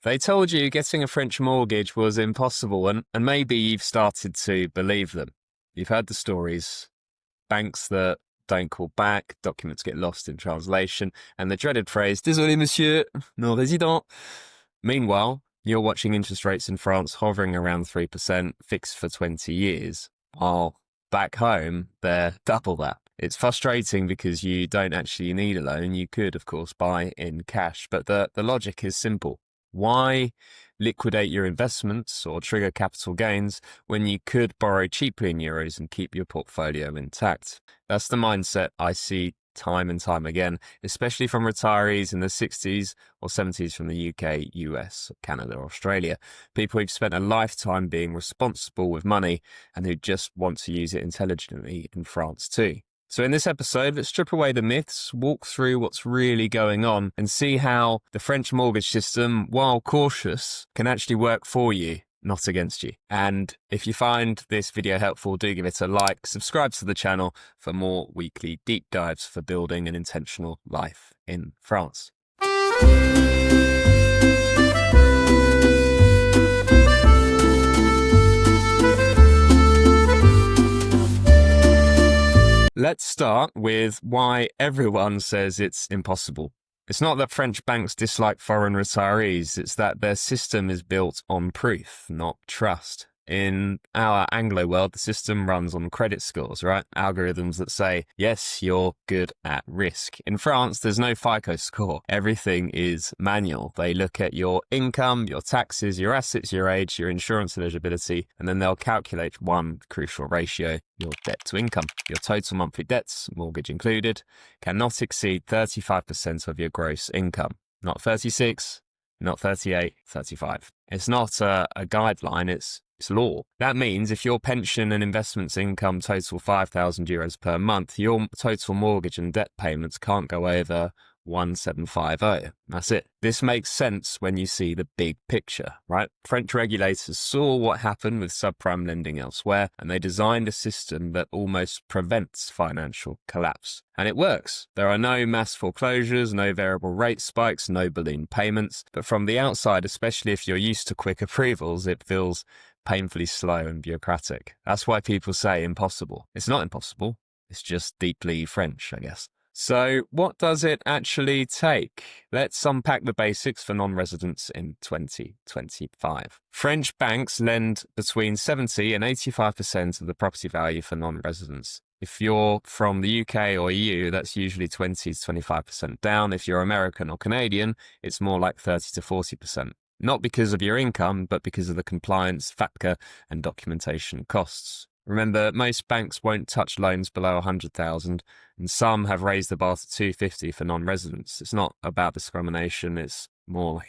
They told you getting a French mortgage was impossible, and maybe you've started to believe them. You've heard the stories. Banks that don't call back, documents get lost in translation, and the dreaded phrase, Désolé monsieur, non résident. Meanwhile, you're watching interest rates in France hovering around 3%, fixed for 20 years, while back home, they're double that. It's frustrating because you don't actually need a loan. You could, of course, buy in cash, but the logic is simple. Why liquidate your investments or trigger capital gains when you could borrow cheaply in euros and keep your portfolio intact? That's the mindset I see time and time again, especially from retirees in the 60s or 70s from the UK, US, Canada, Australia. People who've spent a lifetime being responsible with money and who just want to use it intelligently in France too. So in this episode, let's strip away the myths, walk through what's really going on, and see how the French mortgage system, while cautious, can actually work for you, not against you. And if you find this video helpful, do give it a like, subscribe to the channel for more weekly deep dives for building an intentional life in France. Let's start with why everyone says it's impossible. It's not that French banks dislike foreign retirees, it's that their system is built on proof, not trust. In our Anglo world, the system runs on credit scores, right? Algorithms that say, yes, you're good at risk. In France, there's no FICO score. Everything is manual. They look at your income, your taxes, your assets, your age, your insurance eligibility, and then they'll calculate one crucial ratio, your debt to income. Your total monthly debts, mortgage included, cannot exceed 35% of your gross income. Not 36, not 38, 35. It's not a guideline, it's law. That means if your pension and investments income total €5,000 per month, your total mortgage and debt payments can't go over 1,750. That's it. This makes sense when you see the big picture, right? French regulators saw what happened with subprime lending elsewhere, and they designed a system that almost prevents financial collapse. And it works. There are no mass foreclosures, no variable rate spikes, no balloon payments. But from the outside, especially if you're used to quick approvals, it feels painfully slow and bureaucratic. That's why people say impossible. It's not impossible. It's just deeply French, I guess. So what does it actually take? Let's unpack the basics for non-residents in 2025. French banks lend between 70 and 85% of the property value for non-residents. If you're from the UK or EU, that's usually 20 to 25% down. If you're American or Canadian, it's more like 30 to 40%. Not because of your income, but because of the compliance, FATCA, and documentation costs. Remember, most banks won't touch loans below 100,000, and some have raised the bar to 250 for non-residents. It's not about discrimination, it's more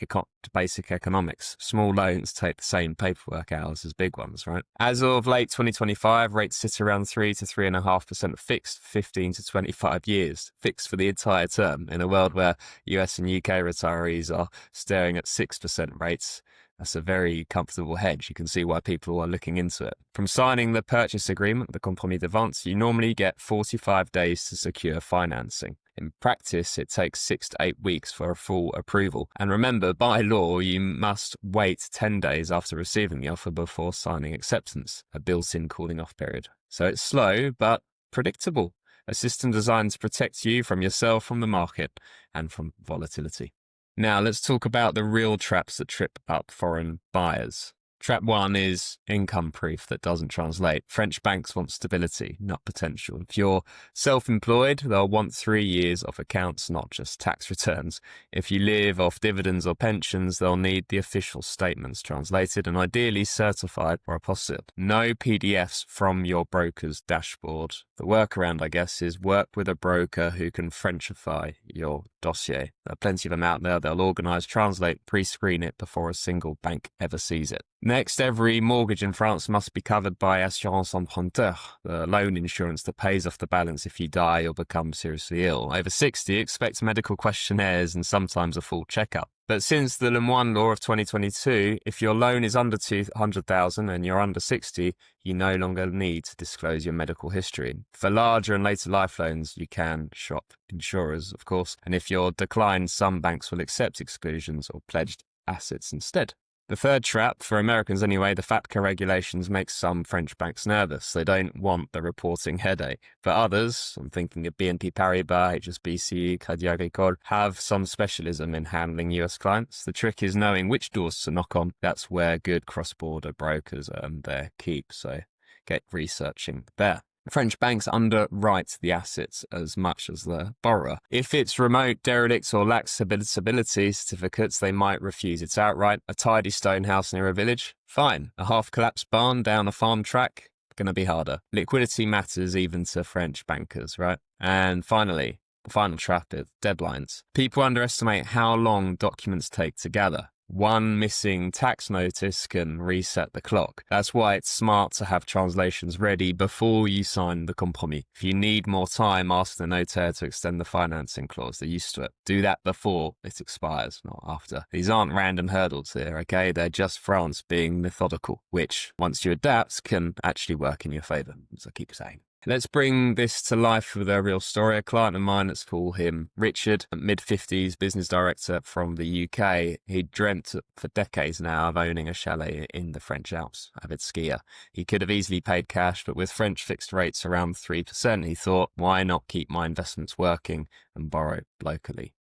basic economics. Small loans take the same paperwork hours as big ones, right? As of late 2025, rates sit around 3 to 3.5% fixed for 15 to 25 years, fixed for the entire term, in a world where US and UK retirees are staring at 6% rates. That's a very comfortable hedge. You can see why people are looking into it. From signing the purchase agreement, the compromis de vente, you normally get 45 days to secure financing. In practice, it takes 6 to 8 weeks for a full approval. And remember, by law, you must wait 10 days after receiving the offer before signing acceptance, a built-in cooling-off period. So it's slow, but predictable. A system designed to protect you from yourself, from the market, and from volatility. Now, let's talk about the real traps that trip up foreign buyers. Trap 1 is income proof that doesn't translate. French banks want stability, not potential. If you're self-employed, they'll want 3 years of accounts, not just tax returns. If you live off dividends or pensions, they'll need the official statements translated and ideally certified or apostilled. No PDFs from your broker's dashboard. The workaround, I guess, is work with a broker who can Frenchify your dossier. There are plenty of them out there. They'll organise, translate, pre-screen it before a single bank ever sees it. Next, every mortgage in France must be covered by assurance emprunteur, the loan insurance that pays off the balance if you die or become seriously ill. Over 60, expect medical questionnaires and sometimes a full checkup. But since the Lemoine law of 2022, if your loan is under 200,000 and you're under 60, you no longer need to disclose your medical history. For larger and later life loans, you can shop insurers, of course. And if you're declined, some banks will accept exclusions or pledged assets instead. The third trap, for Americans anyway, the FATCA regulations make some French banks nervous. They don't want the reporting headache. For others, I'm thinking of BNP Paribas, HSBC, Crédit Agricole, have some specialism in handling US clients. The trick is knowing which doors to knock on. That's where good cross-border brokers earn their keep, so get researching there. French banks underwrite the assets as much as the borrower. If it's remote, derelict, or lacks stability certificates, they might refuse it outright. A tidy stone house near a village? Fine. A half-collapsed barn down a farm track? Going to be harder. Liquidity matters even to French bankers, right? And finally, the final trap is deadlines. People underestimate how long documents take to gather. One missing tax notice can reset the clock. That's why it's smart to have translations ready before you sign the compromis. If you need more time, ask the notaire to extend the financing clause. They're used to it. Do that before it expires, not after. These aren't random hurdles here, okay? They're just France being methodical, which, once you adapt, can actually work in your favour, as I keep saying. Let's bring this to life with a real story. A client of mine, let's call him Richard, mid-50s, business director from the UK. He dreamt for decades now of owning a chalet in the French Alps, avid skier. He could have easily paid cash, but with French fixed rates around 3%, he thought, why not keep my investments working and borrow locally?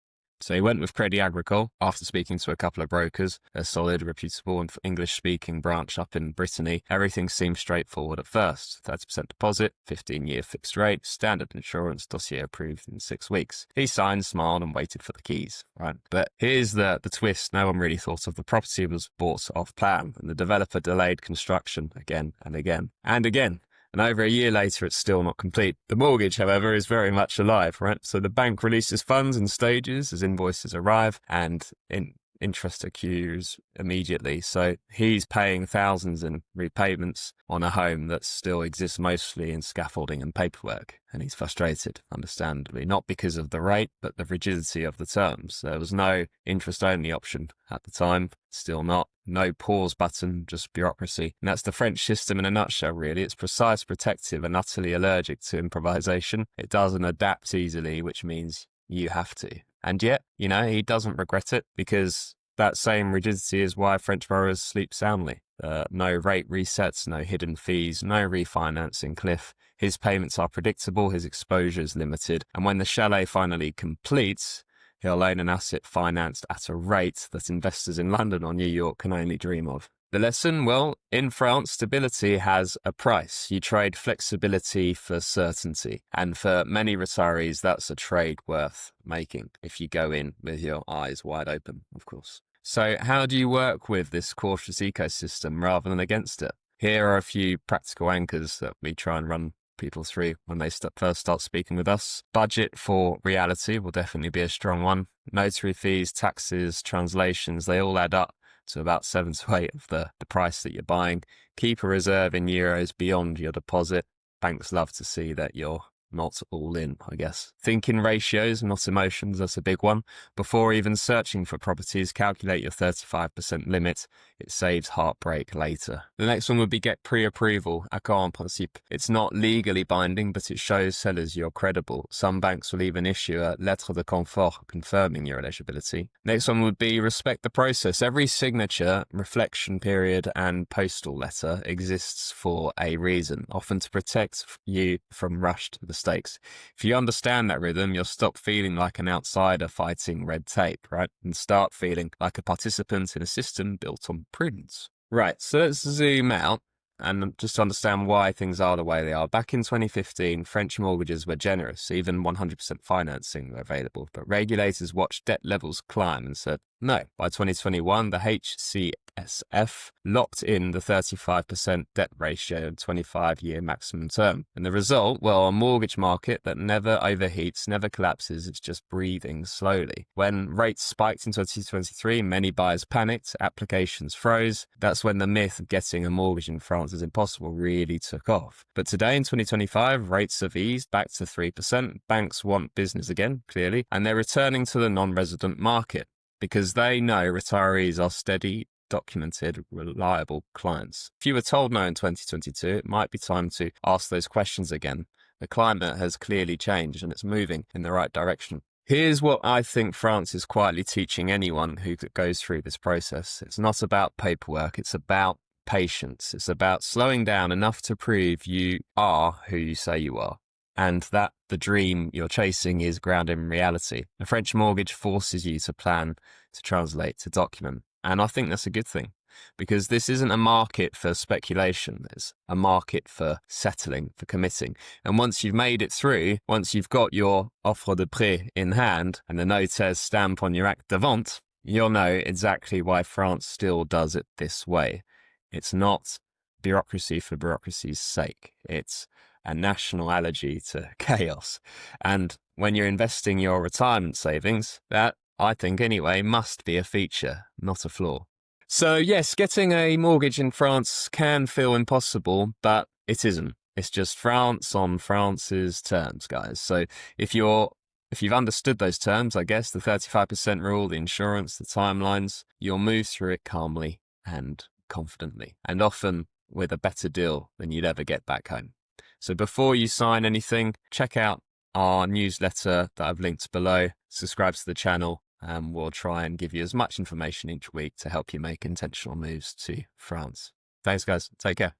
So he went with Crédit Agricole after speaking to a couple of brokers, a solid, reputable and English-speaking branch up in Brittany. Everything seemed straightforward at first. 30% deposit, 15-year fixed rate, standard insurance, dossier approved in 6 weeks. He signed, smiled and waited for the keys, right? But here's the twist. No one really thought of. The property was bought off plan and the developer delayed construction again and again and again. And over a year later, it's still not complete. The mortgage, however, is very much alive, right? So the bank releases funds in stages as invoices arrive and interest accrues immediately. So he's paying thousands in repayments on a home that still exists mostly in scaffolding and paperwork. And he's frustrated, understandably, not because of the rate, but the rigidity of the terms. There was no interest-only option at the time, still not. No pause button, just bureaucracy. And that's the French system in a nutshell, really. It's precise, protective, and utterly allergic to improvisation. It doesn't adapt easily, which means you have to. And yet, he doesn't regret it, because that same rigidity is why French borrowers sleep soundly. No rate resets, no hidden fees, no refinancing cliff. His payments are predictable, his exposure is limited. And when the chalet finally completes, he'll own an asset financed at a rate that investors in London or New York can only dream of. The lesson? Well, in France, stability has a price. You trade flexibility for certainty. And for many retirees, that's a trade worth making if you go in with your eyes wide open, of course. So how do you work with this cautious ecosystem rather than against it? Here are a few practical anchors that we try and run people through when they first start speaking with us. Budget for reality will definitely be a strong one. Notary fees, taxes, translations, they all add up to about 7 to 8 of the price that you're buying. Keep a reserve in euros beyond your deposit. Banks love to see that you're not all in, I guess. Think in ratios, not emotions, that's a big one. Before even searching for properties, calculate your 35% limit. It saves heartbreak later. The next one would be get pre-approval, accord en principe. It's not legally binding, but it shows sellers you're credible. Some banks will even issue a lettre de confort confirming your eligibility. Next one would be respect the process. Every signature, reflection period, and postal letter exists for a reason, often to protect you from rushed mistakes. If you understand that rhythm, you'll stop feeling like an outsider fighting red tape, right? And start feeling like a participant in a system built on prudence. Right, so let's zoom out and just understand why things are the way they are. Back in 2015, French mortgages were generous, even 100% financing were available, but regulators watched debt levels climb and said, no. By 2021, the HCSF locked in the 35% debt ratio and 25-year maximum term. And the result, well, a mortgage market that never overheats, never collapses, it's just breathing slowly. When rates spiked in 2023, many buyers panicked, applications froze. That's when the myth of getting a mortgage in France is impossible really took off. But today in 2025, rates have eased back to 3%. Banks want business again, clearly, and they're returning to the non-resident market, because they know retirees are steady, documented, reliable clients. If you were told no in 2022, it might be time to ask those questions again. The climate has clearly changed and it's moving in the right direction. Here's what I think France is quietly teaching anyone who goes through this process. It's not about paperwork. It's about patience. It's about slowing down enough to prove you are who you say you are, and that the dream you're chasing is grounded in reality. A French mortgage forces you to plan, to translate, to document. And I think that's a good thing, because this isn't a market for speculation. It's a market for settling, for committing. And once you've made it through, once you've got your offre de prêt in hand and the notaire stamp on your acte de vente, you'll know exactly why France still does it this way. It's not bureaucracy for bureaucracy's sake. It's a national allergy to chaos. And when you're investing your retirement savings, that, I think anyway, must be a feature, not a flaw. So yes, getting a mortgage in France can feel impossible, but it isn't. It's just France on France's terms, guys. So if you've understood those terms, I guess, the 35% rule, the insurance, the timelines, you'll move through it calmly and confidently, and often with a better deal than you'd ever get back home. So before you sign anything, check out our newsletter that I've linked below. Subscribe to the channel, and we'll try and give you as much information each week to help you make intentional moves to France. Thanks, guys. Take care.